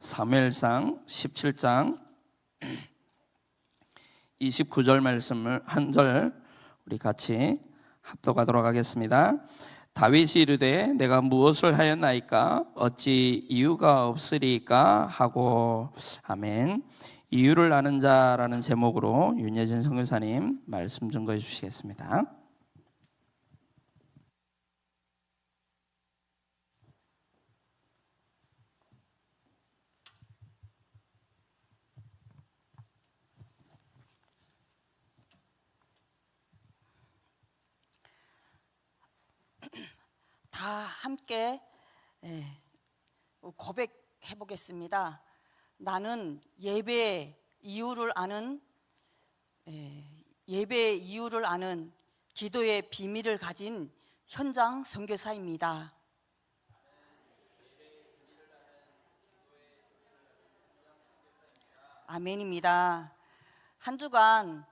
사무엘상 17장 29절 말씀을 한 절 우리 같이 합독하도록 하겠습니다. 다윗이 이르되 내가 무엇을 하였나이까 어찌 이유가 없으리까 하고. 아멘. 이유를 아는 자라는 제목으로 윤여진 선교사님 말씀 증거해 주시겠습니다. 다 함께 고백해 보겠습니다. 나는 예배의 이유를 아는 기도의 비밀을 가진 현장 선교사입니다. 아멘입니다. 한 주간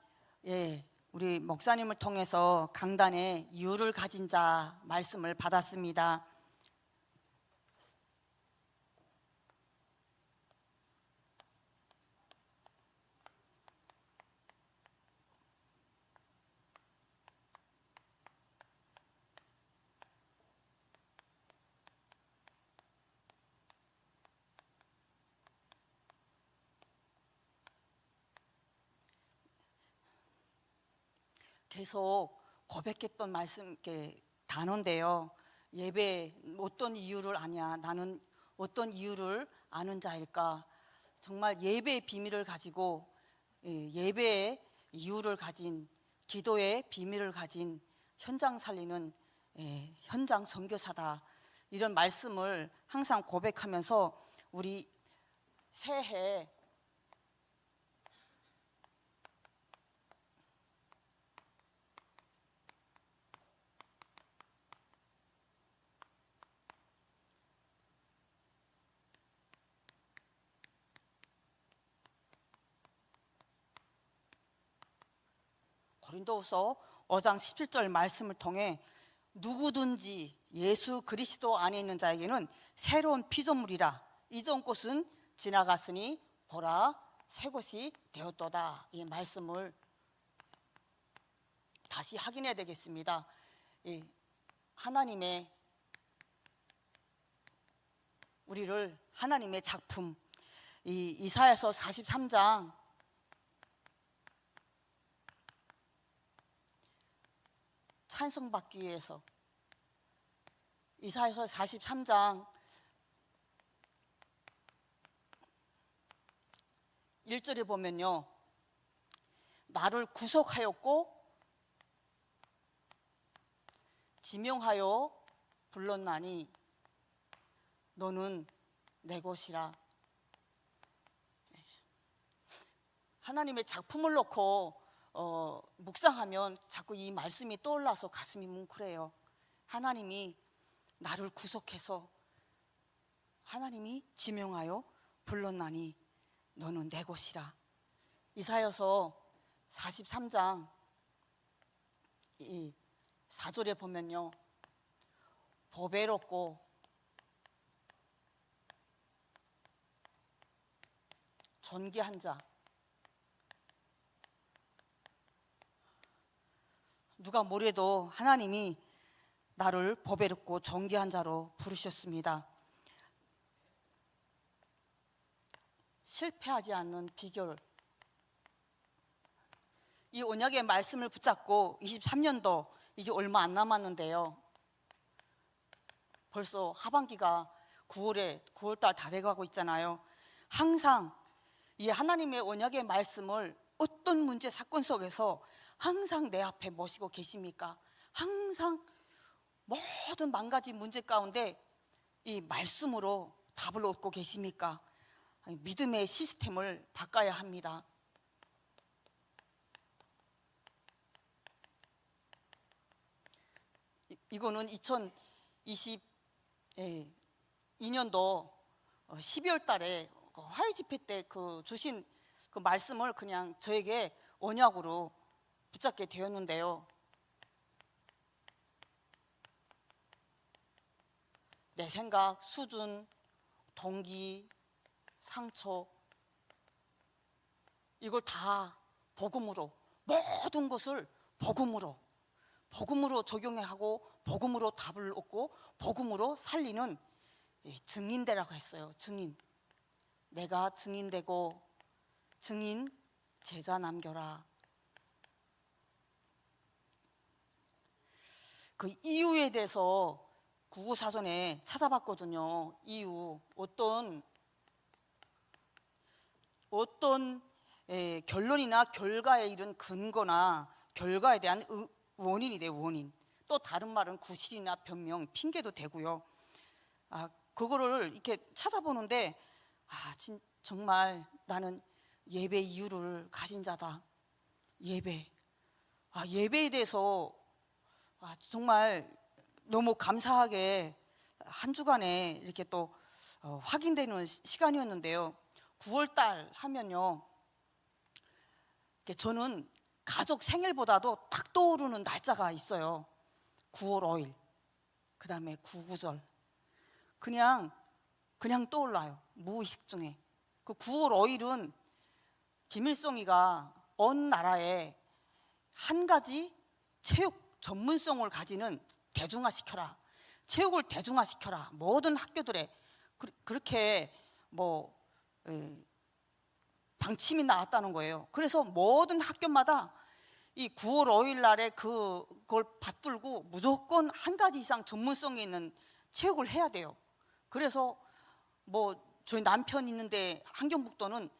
우리 목사님을 통해서 강단에 이유를 가진 자 말씀을 받았습니다. 계속 고백했던 말씀 단어인데요. 예배 어떤 이유를 아냐? 나는 어떤 이유를 아는 자일까? 정말 예배의 비밀을 가지고 예배의 이유를 가진, 기도의 비밀을 가진 현장 살리는 현장 선교사다. 이런 말씀을 항상 고백하면서 우리 새해 고린도후서 5장 17절 말씀을 통해 누구든지 예수 그리스도 안에 있는 자에게는 새로운 피조물이라 이전 것은 지나갔으니 보라 새 것이 되었도다. 이 말씀을 다시 확인해야 되겠습니다. 하나님의 우리를 하나님의 작품, 이사야서 43장 찬송받기 위해서 이사야서 43장 1절에 보면요, 나를 구속하였고 지명하여 불렀나니 너는 내 것이라. 하나님의 작품을 놓고 묵상하면 자꾸 이 말씀이 떠올라서 가슴이 뭉클해요. 하나님이 나를 구속해서 하나님이 지명하여 불렀나니 너는 내 것이라. 이사야서 43장 4절에 보면요, 보배롭고 존귀한 자, 누가 뭐래도 하나님이 나를 보배롭고 존귀한 자로 부르셨습니다. 실패하지 않는 비결, 이 언약의 말씀을 붙잡고 23년도 이제 얼마 안 남았는데요, 벌써 하반기가 9월달 다 돼가고 있잖아요. 항상 이 하나님의 언약의 말씀을 어떤 문제 사건 속에서 항상 내 앞에 모시고 계십니까? 항상 모든 망가진 문제 가운데 이 말씀으로 답을 얻고 계십니까? 믿음의 시스템을 바꿔야 합니다. 이거는 2022년도 12월 달에 화요 집회 때 주신 그 말씀을 그냥 저에게 언약으로 붙잡게 되었는데요, 내 생각, 수준, 동기, 상처, 이걸 다 복음으로, 모든 것을 복음으로 적용하고 복음으로 답을 얻고 복음으로 살리는 증인되라고 했어요. 증인. 내가 증인되고 증인 제자 남겨라. 그 이유에 대해서 국어사전에 찾아봤거든요. 이유. 어떤 결론이나 결과에 이른 근거나 결과에 대한 원인이 돼요. 원인. 또 다른 말은 구실이나 변명, 핑계도 되고요. 그거를 이렇게 찾아보는데 정말 나는 예배 이유를 가진 자다. 예배에 대해서 정말 너무 감사하게 한 주간에 이렇게 또 확인되는 시간이었는데요. 9월달 하면요, 저는 가족 생일보다도 딱 떠오르는 날짜가 있어요. 9월 5일, 그 다음에 구구절. 그냥 떠올라요. 무의식 중에. 그 9월 5일은 김일성이가 어느 나라에 한 가지 체육 전문성을 가지는 대중화시켜라. 체육을 대중화시켜라. 모든 학교들에 그렇게 방침이 나왔다는 거예요. 그래서 모든 학교마다 이 9월 5일 날에 그걸 받들고 무조건 한 가지 이상 전문성이 있는 체육을 해야 돼요. 그래서 저희 남편 있는데 한경북도는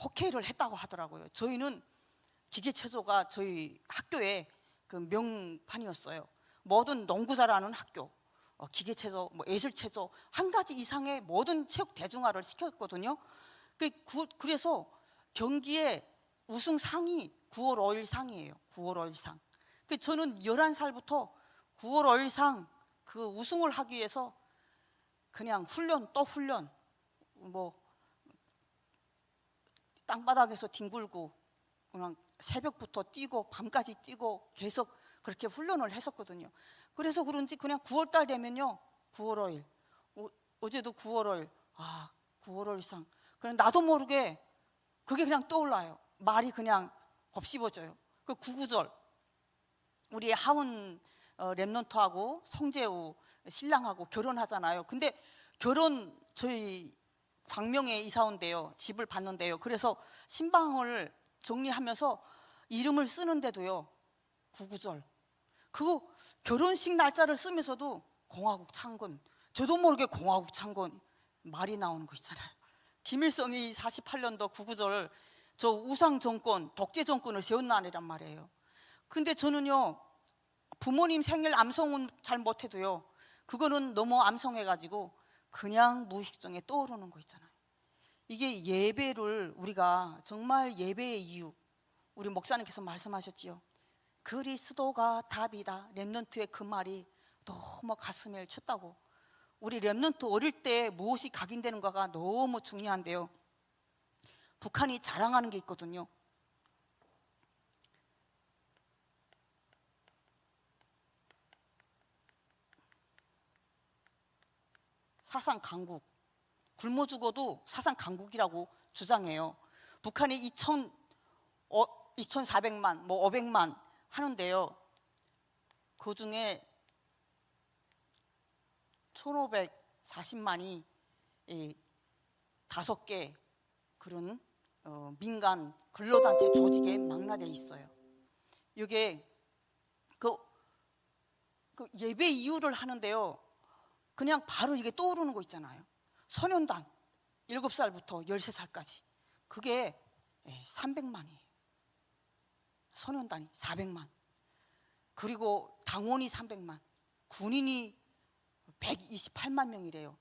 호케이를 했다고 하더라고요. 저희는 기계체조가 저희 학교의 그 명판이었어요. 모든 농구 잘하는 학교, 기계체조, 예술체조 한 가지 이상의 모든 체육 대중화를 시켰거든요. 그래서 경기의 우승상이 9월 5일 상이에요. 9월 5일 상. 저는 11살부터 9월 5일 상 그 우승을 하기 위해서 그냥 훈련 또 훈련, 땅바닥에서 뒹굴고 그냥 새벽부터 뛰고 밤까지 뛰고 계속 그렇게 훈련을 했었거든요. 그래서 그런지 그냥 9월달 되면요, 9월 5일, 어제도 9월 5일, 9월 5일 상. 그냥 나도 모르게 그게 그냥 떠올라요. 말이 그냥 곱씹어져요. 그 구구절, 우리 하운 랩런트하고 성재우 신랑하고 결혼하잖아요. 근데 저희 광명에 이사 온대요. 집을 봤는데요. 그래서 신방을 정리하면서 이름을 쓰는데도요, 구구절. 그거 결혼식 날짜를 쓰면서도 공화국 창건, 저도 모르게 공화국 창건 말이 나오는 거 있잖아요. 김일성이 48년도 구구절 저 우상 정권, 독재 정권을 세운 날이란 말이에요. 근데 저는요, 부모님 생일 암송은 잘 못해도요, 그거는 너무 암송해가지고 그냥 무의식중에 떠오르는 거 있잖아요. 이게 예배를 우리가 정말 예배의 이유, 우리 목사님께서 말씀하셨지요. 그리스도가 답이다. 랩런트의 그 말이 너무 가슴에 쳤다고. 우리 랩런트 어릴 때 무엇이 각인되는가가 너무 중요한데요. 북한이 자랑하는 게 있거든요. 사상 강국, 굶어 죽어도 사상 강국이라고 주장해요. 북한이 2,400만, 500만 하는데요. 그 중에 1,540만이 5개 그런 민간 근로단체 조직에 망라돼 있어요. 이게 그 예배 이유를 하는데요, 그냥 바로 이게 떠오르는 거 있잖아요. 소년단 7살부터 13살까지 그게 300만이에요. 소년단이 400만, 그리고 당원이 300만, 군인이 128만 명이래요.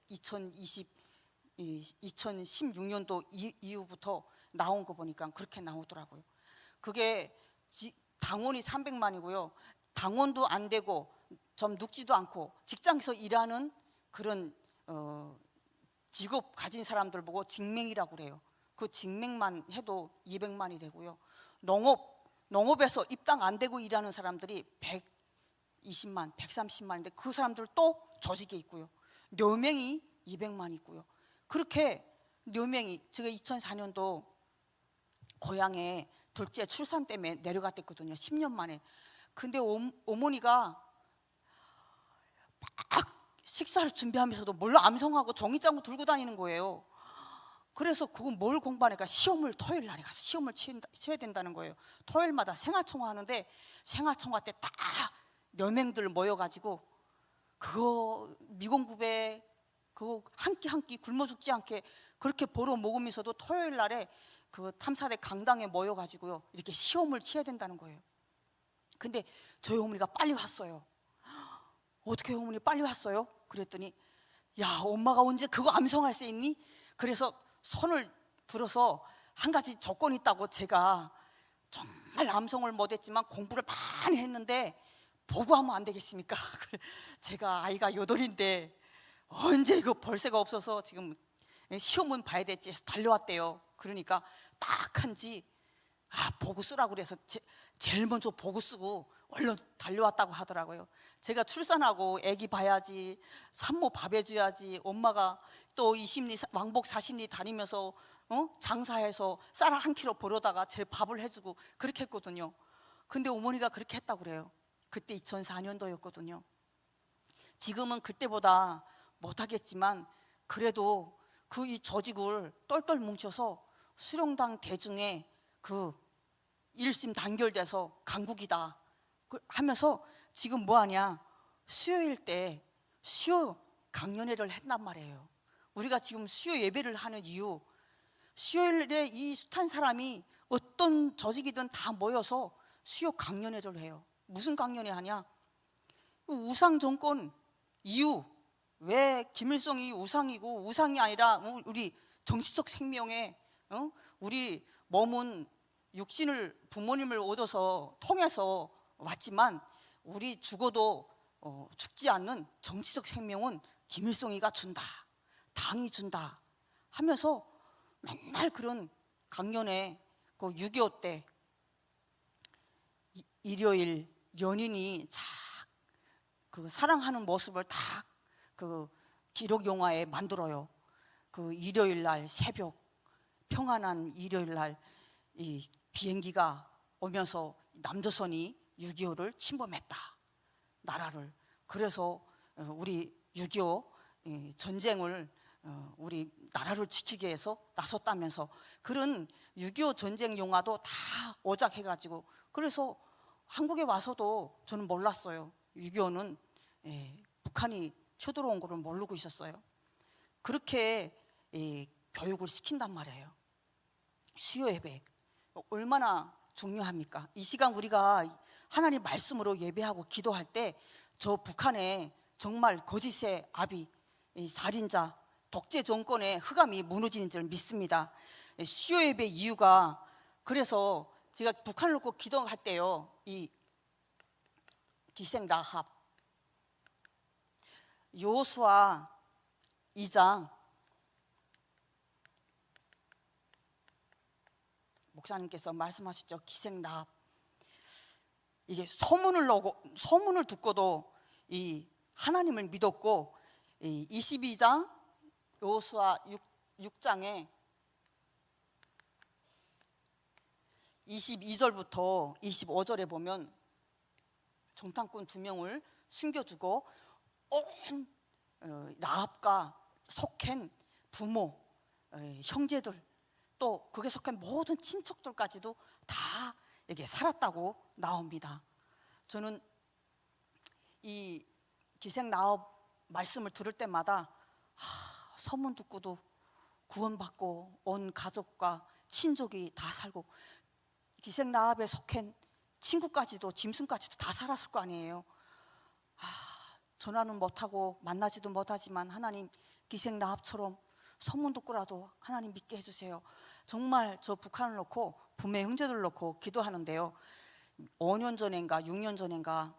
2016년도 이후부터 나온 거 보니까 그렇게 나오더라고요. 그게 당원이 300만이고요. 당원도 안 되고 좀 눕지도 않고 직장에서 일하는 그런 직업 가진 사람들 보고 직맹이라고 그래요. 그 직맹만 해도 200만이 되고요. 농업에서 입당 안 되고 일하는 사람들이 120만, 130만인데 그 사람들 또 조직에 있고요. 묘명이 200만 있고요. 그렇게 묘명이 제가 2004년도 고향에 둘째 출산 때문에 내려갔댔거든요. 10년 만에. 근데 어머니가 막 식사를 준비하면서도 몰라 암송하고 종이장구 들고 다니는 거예요. 그래서 그건 뭘 공부하니까 시험을 토요일 날에 가서 시험을 쳐야 된다는 거예요. 토요일마다 생활청화 하는데 생활청화 때 딱 여맹들 모여가지고 그거 미공급에 그거 한 끼 굶어 죽지 않게 그렇게 벌어 먹으면서도 토요일 날에 그 탐사대 강당에 모여가지고요 이렇게 시험을 쳐야 된다는 거예요. 근데 저희 어머니가 빨리 왔어요. 어떻게 어머니 빨리 왔어요? 그랬더니 야 엄마가 언제 그거 암송할 수 있니? 그래서 손을 들어서 한 가지 조건이 있다고 제가 정말 암송을 못했지만 공부를 많이 했는데 보고하면 안 되겠습니까? 제가 아이가 8인데 언제 이거 벌새가 없어서 지금 시험은 봐야 됐지 해서 달려왔대요. 그러니까 딱 한지 보고 쓰라고 그래서 제일 먼저 보고 쓰고 얼른 달려왔다고 하더라고요. 제가 출산하고 아기 봐야지, 산모 밥 해줘야지, 엄마가 또 20리 왕복 40리 다니면서 장사해서 쌀 한 킬로 벌어다가 제 밥을 해주고 그렇게 했거든요. 근데 어머니가 그렇게 했다고 그래요. 그때 2004년도였거든요. 지금은 그때보다 못하겠지만 그래도 그 이 조직을 똘똘 뭉쳐서 수령당 대중에 그 일심 단결돼서 강국이다 하면서 지금 뭐하냐, 수요일 때 수요 강연회를 했단 말이에요. 우리가 지금 수요 예배를 하는 이유, 수요일에 이 숱한 사람이 어떤 조직이든 다 모여서 수요 강연회를 해요. 무슨 강연회 하냐, 우상 정권 이유, 왜 김일성이 우상이고 우상이 아니라 우리 정치적 생명에 우리 몸은 육신을 부모님을 얻어서 통해서 왔지만 우리 죽어도 죽지 않는 정치적 생명은 김일성이가 준다, 당이 준다 하면서 맨날 그런 강연에 그 6.25 때 일요일 연인이 그 사랑하는 모습을 딱 그 기록 영화에 만들어요. 그 일요일 날 새벽 평안한 일요일 날 이 비행기가 오면서 남조선이 6.25를 침범했다, 나라를. 그래서 우리 6.25 전쟁을 우리 나라를 지키기 위해서 나섰다면서 그런 6.25 전쟁 영화도 다 오작해가지고, 그래서 한국에 와서도 저는 몰랐어요. 6.25는 북한이 쳐들어온 거를 모르고 있었어요. 그렇게 교육을 시킨단 말이에요. 수요 예배 얼마나 중요합니까? 이 시간 우리가 하나님 말씀으로 예배하고 기도할 때 저 북한에 정말 거짓의 아비, 살인자, 독재 정권의 흑암이 무너지는 줄 믿습니다. 수요 예배 이유가, 그래서 제가 북한을 놓고 기도할 때요, 이 기생 라합 여호수아 2장 목사님께서 말씀하셨죠. 기생 라합, 이게 소문을 듣고도 이 하나님을 믿었고, 이 22장 여호수아 6장에 22절부터 25절에 보면 정탐꾼 2명을 숨겨주고 온 라합과 속한 부모, 형제들, 또 그게 속한 모든 친척들까지도 다 이게 살았다고 나옵니다. 저는 이 기생 라합 말씀을 들을 때마다 소문 듣고도 구원받고 온 가족과 친족이 다 살고 기생 라합에 속한 친구까지도 짐승까지도 다 살았을 거 아니에요. 전화는 못하고 만나지도 못하지만 하나님 기생 라합처럼 소문 듣고라도 하나님 믿게 해주세요. 정말 저 북한을 놓고 부모 형제들을 놓고 기도하는데요, 5년 전인가 6년 전인가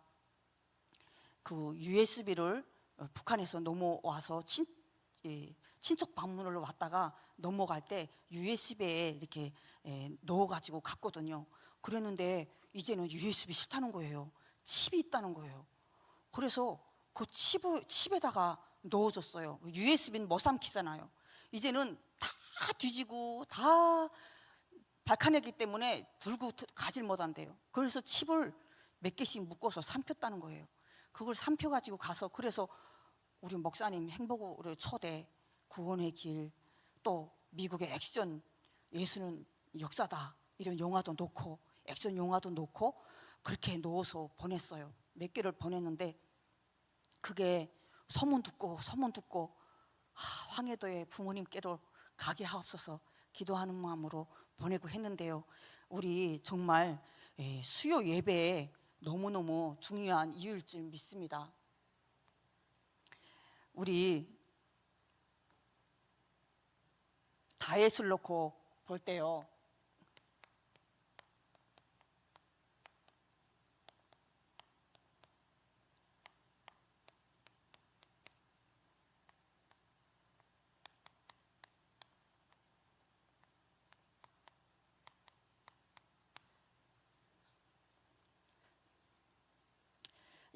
그 USB를 북한에서 넘어와서 친척 방문을 왔다가 넘어갈 때 USB에 이렇게 넣어가지고 갔거든요. 그랬는데 이제는 USB 싫다는 거예요. 칩이 있다는 거예요. 그래서 그 칩에다가 넣어줬어요. USB는 못 삼키잖아요. 이제는 다 뒤지고 다 발칸했기 때문에 들고 가질 못한대요. 그래서 칩을 몇 개씩 묶어서 삼켰다는 거예요. 그걸 삼켜 가지고 가서, 그래서 우리 목사님 행복으로 초대, 구원의 길, 또 미국의 액션, 예수는 역사다, 이런 영화도 놓고, 액션 영화도 놓고 그렇게 놓아서 보냈어요. 몇 개를 보냈는데, 그게 소문 듣고 황해도에 부모님께로 가게 하옵소서 기도하는 마음으로 보내고 했는데요. 우리 정말 수요 예배에 너무너무 중요한 이유일 줄 믿습니다. 우리 다윗을 놓고 볼 때요,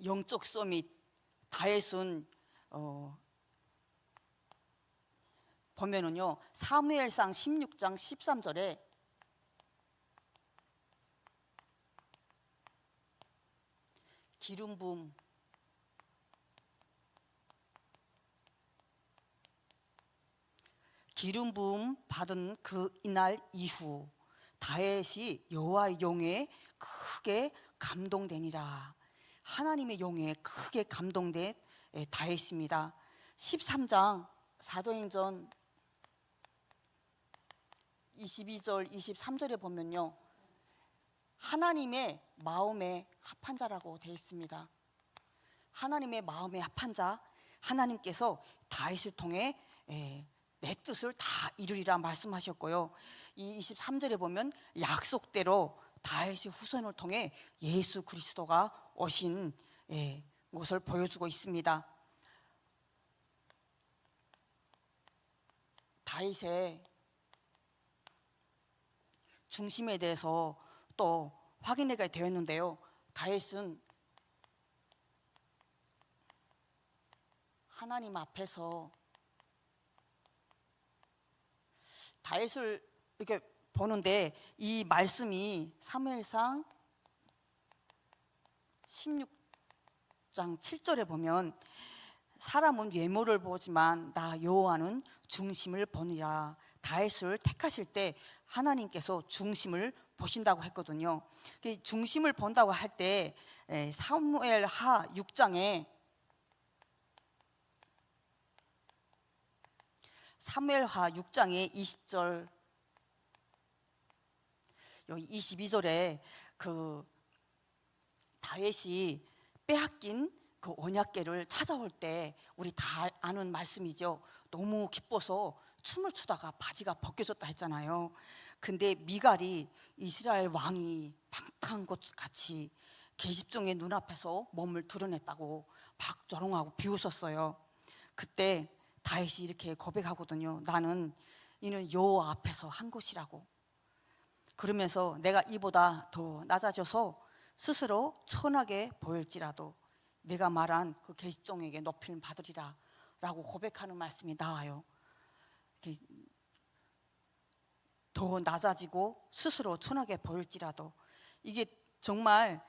영적 서밋 다윗은 보면은요, 사무엘상 16장 13절에 기름 부음 받은 그 이날 이후 다윗이 여호와의 용에 크게 감동되니라. 하나님의 용에 크게 감동된 다윗입니다. 13장 사도행전 22절 23절에 보면요, 하나님의 마음에 합한 자라고 되어 있습니다. 하나님의 마음에 합한 자, 하나님께서 다윗을 통해 내 뜻을 다 이루리라 말씀하셨고요. 이 23절에 보면 약속대로 다윗의 후손을 통해 예수 그리스도가 오신 것을 보여주고 있습니다. 다윗의 중심에 대해서 또 확인하게 되었는데요, 다윗은 하나님 앞에서 다윗을 이렇게 보는데, 이 말씀이 사무엘상 16장 7절에 보면 사람은 외모를 보지만 나 여호와는 중심을 보니라. 다윗을 택하실 때 하나님께서 중심을 보신다고 했거든요. 중심을 본다고 할 때 사무엘하 6장에 사무엘하 6장의 20절 22절에 그 다윗이 빼앗긴 그 언약궤를 찾아올 때 우리 다 아는 말씀이죠. 너무 기뻐서 춤을 추다가 바지가 벗겨졌다 했잖아요. 근데 미갈이 이스라엘 왕이 방탕한 것 같이 계집종의 눈앞에서 몸을 드러냈다고 막 조롱하고 비웃었어요. 그때 다윗이 이렇게 고백하거든요. 나는 이는 여호와 앞에서 한 것이라고. 그러면서 내가 이보다 더 낮아져서 스스로 천하게 보일지라도 내가 말한 그 계집종에게 높임을 받으리라 라고 고백하는 말씀이 나와요. 더 낮아지고 스스로 천하게 보일지라도, 이게 정말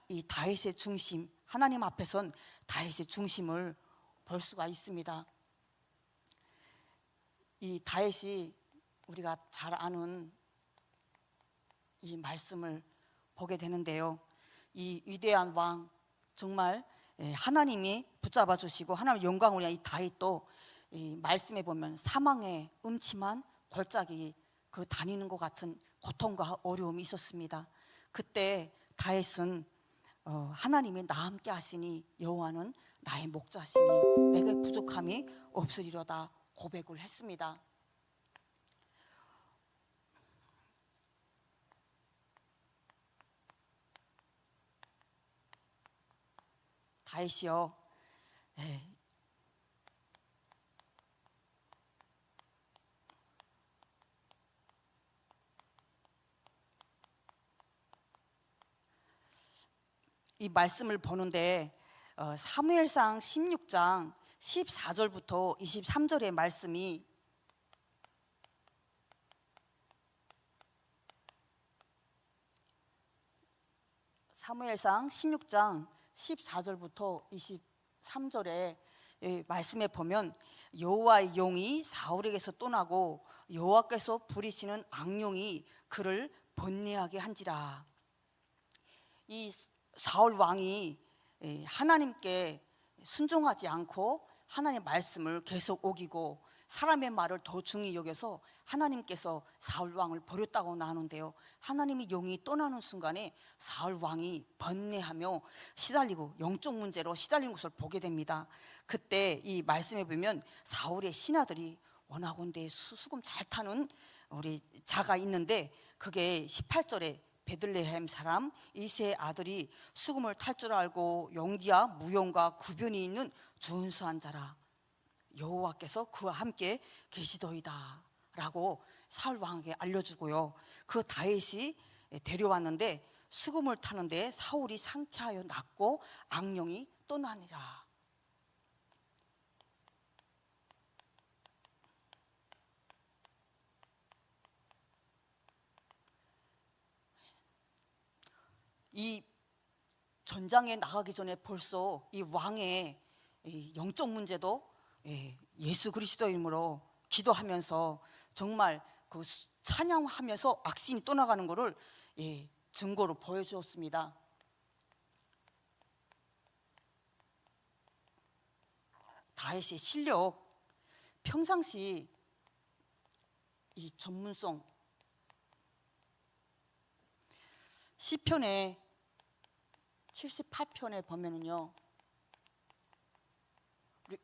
이 다윗의 중심, 하나님 앞에선 다윗의 중심을 볼 수가 있습니다. 이 다윗이 우리가 잘 아는 이 말씀을 보게 되는데요, 이 위대한 왕, 정말 하나님이 붙잡아 주시고 하나님의 영광을 위한 이 다윗도 이 말씀에 보면 사망의 음침한 골짜기 그 다니는 것 같은 고통과 어려움이 있었습니다. 그때 다윗은 하나님이 나와 함께 하시니 여호와는 나의 목자시니 내게 부족함이 없으리로다 고백을 했습니다. 다윗이요, 이 말씀을 보는데 사무엘상 16장 14절부터 23절의 말씀이 사무엘상 16장 14절부터 23절에 말씀에 보면 여호와의 용이 사울에게서 떠나고 여호와께서 부리시는 악령이 그를 번뇌하게 한지라. 이 사울 왕이 하나님께 순종하지 않고 하나님의 말씀을 계속 어기고 사람의 말을 더 중히 여겨서 하나님께서 사울 왕을 버렸다고 나누는데요, 하나님이 용이 떠나는 순간에 사울 왕이 번뇌하며 시달리고 영적 문제로 시달린 것을 보게 됩니다. 그때 이 말씀에 보면 사울의 신하들이 원하건대 수금 잘 타는 우리 자가 있는데, 그게 18절에 베들레헴 사람 이새의 아들이 수금을 탈 줄 알고 용기와 무용과 구변이 있는 준수한 자라, 여호와께서 그와 함께 계시더이다 라고 사울 왕에게 알려주고요, 그 다윗이 데려왔는데 수금을 타는데 사울이 상쾌하여 낫고 악령이 떠나니라. 이 전장에 나가기 전에 벌써 이 왕의 이 영적 문제도 예수 그리스도 이름으로 기도하면서 정말 그 찬양하면서 악신이 떠나가는 것을 증거로 보여주었습니다. 다윗의 실력, 평상시 이 전문성, 시편에 78편에 보면은요,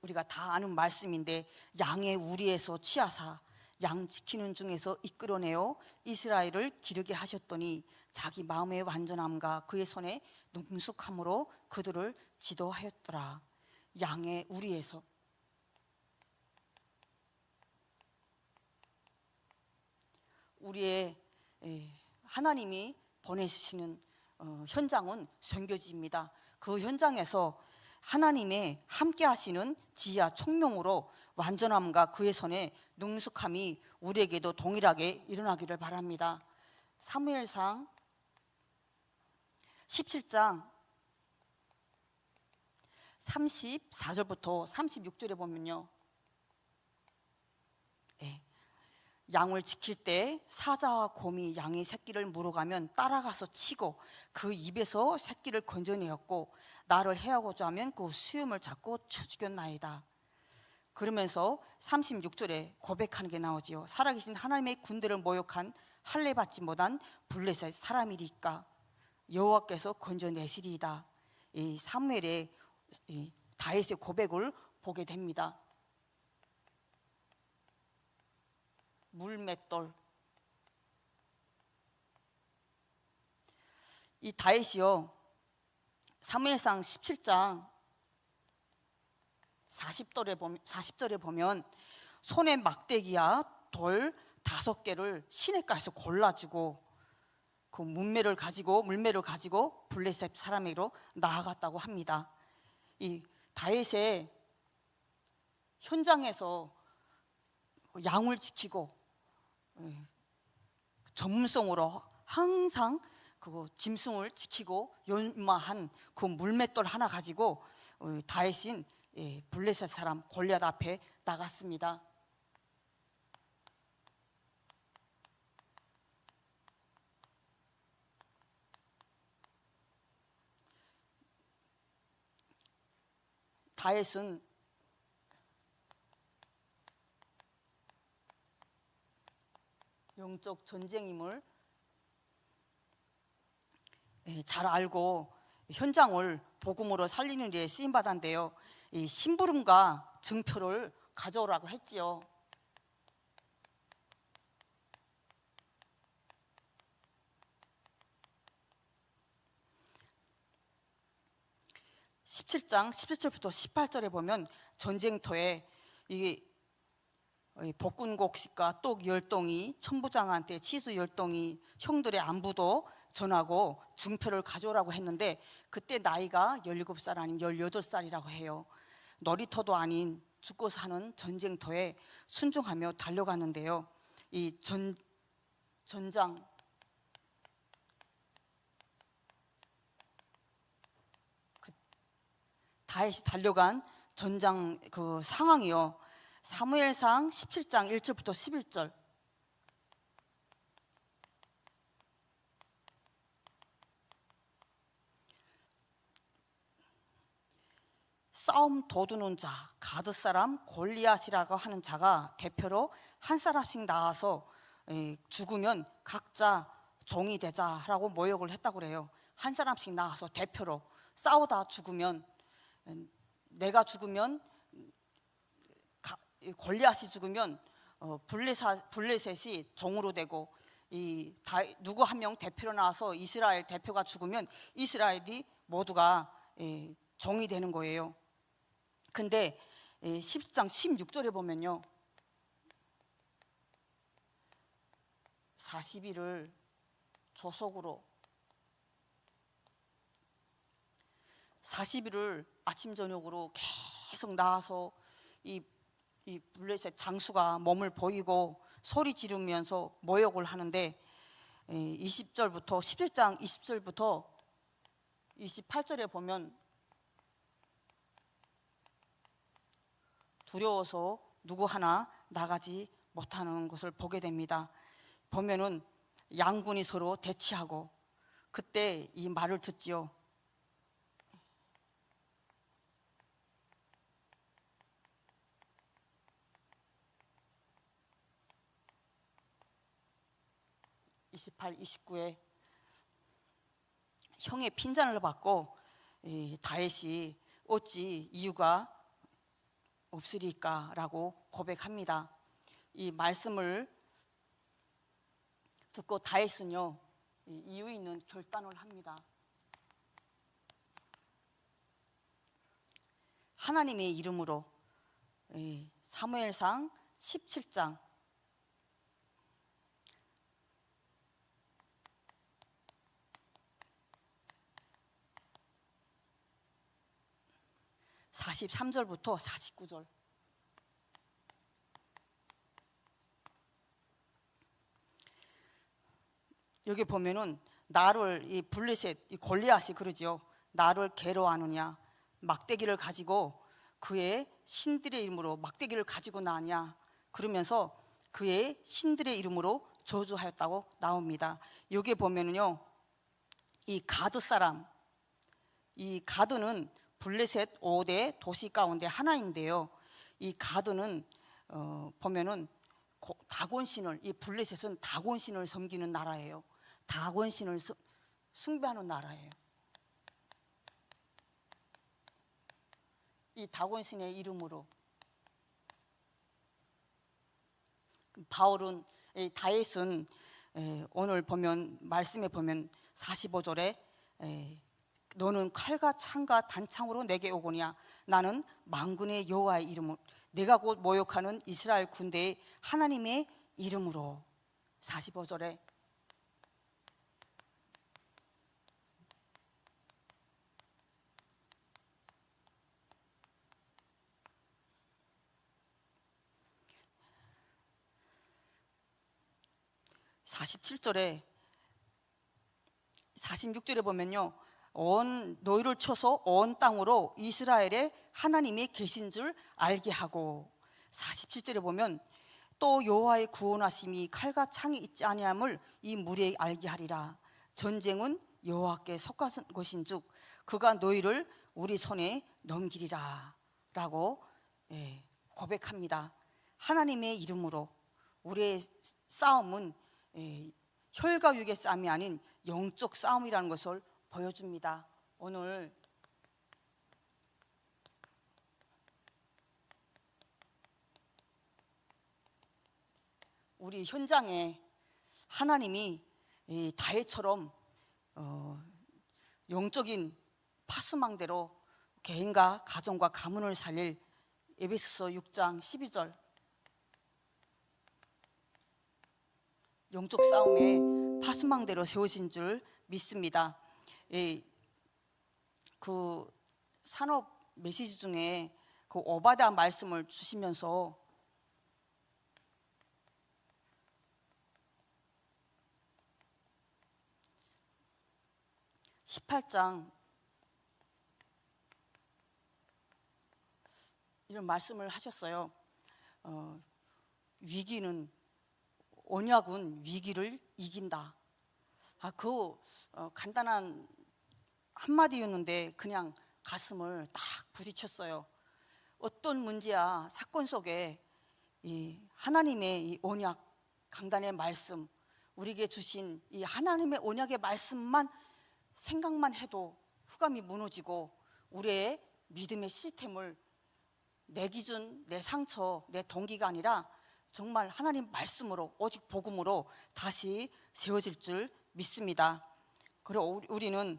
우리가 다 아는 말씀인데, 양의 우리에서 취하사 양 지키는 중에서 이끌어내어 이스라엘을 기르게 하셨더니 자기 마음의 완전함과 그의 손에 능숙함으로 그들을 지도하였더라. 양의 우리에서, 우리의 하나님이 보내시는 현장은 선교지입니다. 그 현장에서 하나님의 함께 하시는 지혜와 총명으로 완전함과 그의 손에 능숙함이 우리에게도 동일하게 일어나기를 바랍니다. 사무엘상 17장 34절부터 36절에 보면요, 양을 지킬 때 사자와 곰이 양의 새끼를 물어가면 따라가서 치고 그 입에서 새끼를 건져내었고 나를 해하고자 하면 그 수염을 잡고 쳐 죽였나이다. 그러면서 36절에 고백하는 게 나오지요. 살아계신 하나님의 군대를 모욕한 할례 받지 못한 블레셋 사람이리까 여호와께서 건져내시리이다. 이 사무엘의 다윗의 고백을 보게 됩니다. 물맷돌, 이 다윗이요, 사무엘상 17장 40절에 보면 손에 막대기와 돌 5개를 시냇가에서 골라주고 그 물매를 가지고 블레셋 사람에게로 나아갔다고 합니다. 이 다윗의 현장에서 양을 지키고 전문성으로 항상 그 짐승을 지키고 연마한 그 물맷돌 하나 가지고 다윗은 블레셋 사람 골리앗 앞에 나갔습니다. 다윗은 영적 전쟁임을 잘 알고 현장을 복음으로 살리는 데 쓰임 받았는데요, 이 심부름과 증표를 가져오라고 했지요. (17장) 17절부터 18절에 보면 전쟁터에 이 복군곡식과 똑 10동이, 천부장한테 치수 10동이, 형들의 안부도 전하고 증표를 가져오라고 했는데 그때 나이가 17살 아니면 18살이라고 해요. 놀이터도 아닌 죽고 사는 전쟁터에 순종하며 달려갔는데요, 이 전장 다윗이 달려간 전장 그 상황이요. 사무엘상 17장 1절부터 11절. 싸움 도두는 자, 가드 사람 골리앗이라고 하는 자가 대표로 한 사람씩 나와서 죽으면 각자 종이 되자라고 모욕을 했다고 그래요. 한 사람씩 나와서 대표로 싸우다 죽으면, 내가 죽으면, 골리앗이 죽으면 블레셋이 종으로 되고, 누구 한 명 대표로 나와서 이스라엘 대표가 죽으면 이스라엘이 모두가 종이 되는 거예요. 근데 10장 16절에 보면요, 40일을 조속으로 40일을 아침 저녁으로 계속 나와서 이 블레셋 장수가 몸을 보이고 소리 지르면서 모욕을 하는데, 20절부터 17장 20절부터 28절에 보면 두려워서 누구 하나 나가지 못하는 것을 보게 됩니다. 보면은 양군이 서로 대치하고, 그때 이 말을 듣지요. (28, 29에) 형의 핀잔을 받고 다윗이 어찌 이유가 없으리까 라고 고백합니다. 이 말씀을 듣고 다윗은요, 이유 있는 결단을 합니다. 하나님의 이름으로, 사무엘상 17장 43절부터 49절. 여기 보면은 나를, 이 블레셋 이 골리앗이 그러지요. 나를 괴로워하느냐, 막대기를 가지고 그의 신들의 이름으로 막대기를 가지고 나냐, 그러면서 그의 신들의 이름으로 저주하였다고 나옵니다. 여기 보면은요, 이 가드 사람, 이 가드는 블레셋 5대 도시 가운데 하나인데요, 이 가드는 보면은 다곤신을, 이 블레셋은 다곤신을 섬기는 나라예요. 다곤신을 숭배하는 나라예요. 이 다곤신의 이름으로 바울은, 다윗은 오늘 보면 말씀에 보면 45절에 너는 칼과 창과 단창으로 내게 오거냐, 나는 만군의 여호와의 이름으로, 내가 곧 모욕하는 이스라엘 군대의 하나님의 이름으로. 45절에 (47절에) 46절에 보면요, 온 너희를 쳐서 온 땅으로 이스라엘의 하나님이 계신 줄 알게 하고, 47절에 보면 또 여호와의 구원하심이 칼과 창이 있지 아니함을 이 무리에 알게 하리라. 전쟁은 여호와께 속한 것인즉 그가 너희를 우리 손에 넘기리라 라고 고백합니다. 하나님의 이름으로 우리의 싸움은 혈과 육의 싸움이 아닌 영적 싸움이라는 것을 보여줍니다. 오늘 우리 현장에 하나님이 다윗처럼 영적인 파수망대로 개인과 가정과 가문을 살릴 에베소서 6장 12절, 영적 싸움에 파수망대로 세우신 줄 믿습니다. 그 산업 메시지 중에 그 오바댜 말씀을 주시면서 18장 이런 말씀을 하셨어요. 위기는 언약은 위기를 이긴다. 그 간단한 한마디였는데 그냥 가슴을 딱 부딪혔어요. 어떤 문제야 사건 속에 이 하나님의 이 언약 강단의 말씀, 우리에게 주신 이 하나님의 언약의 말씀만 생각만 해도 흑암이 무너지고 우리의 믿음의 시스템을 내 기준, 내 상처, 내 동기가 아니라 정말 하나님 말씀으로 오직 복음으로 다시 세워질 줄 믿습니다. 그리고 우리는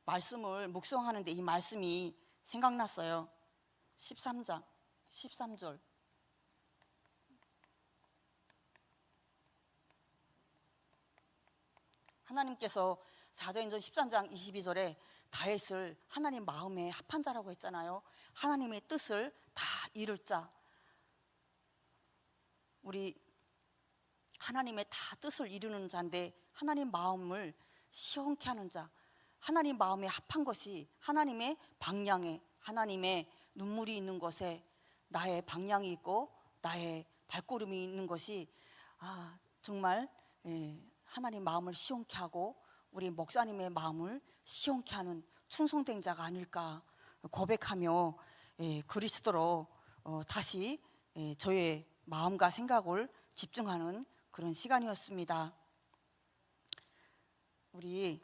말씀을 묵상하는데 이 말씀이 생각났어요. 13장 13절. 하나님께서 사도행전 13장 22절에 다윗을 하나님 마음에 합한 자라고 했잖아요. 하나님의 뜻을 다 이룰 자. 우리 하나님의 다 뜻을 이루는 자인데 하나님 마음을 시원케 하는 자. 하나님 마음에 합한 것이 하나님의 방향에, 하나님의 눈물이 있는 것에 나의 방향이 있고 나의 발걸음이 있는 것이 정말 하나님 마음을 시원케 하고 우리 목사님의 마음을 시원케 하는 충성된 자가 아닐까 고백하며 그리스도로 다시 저의 마음과 생각을 집중하는 그런 시간이었습니다. 우리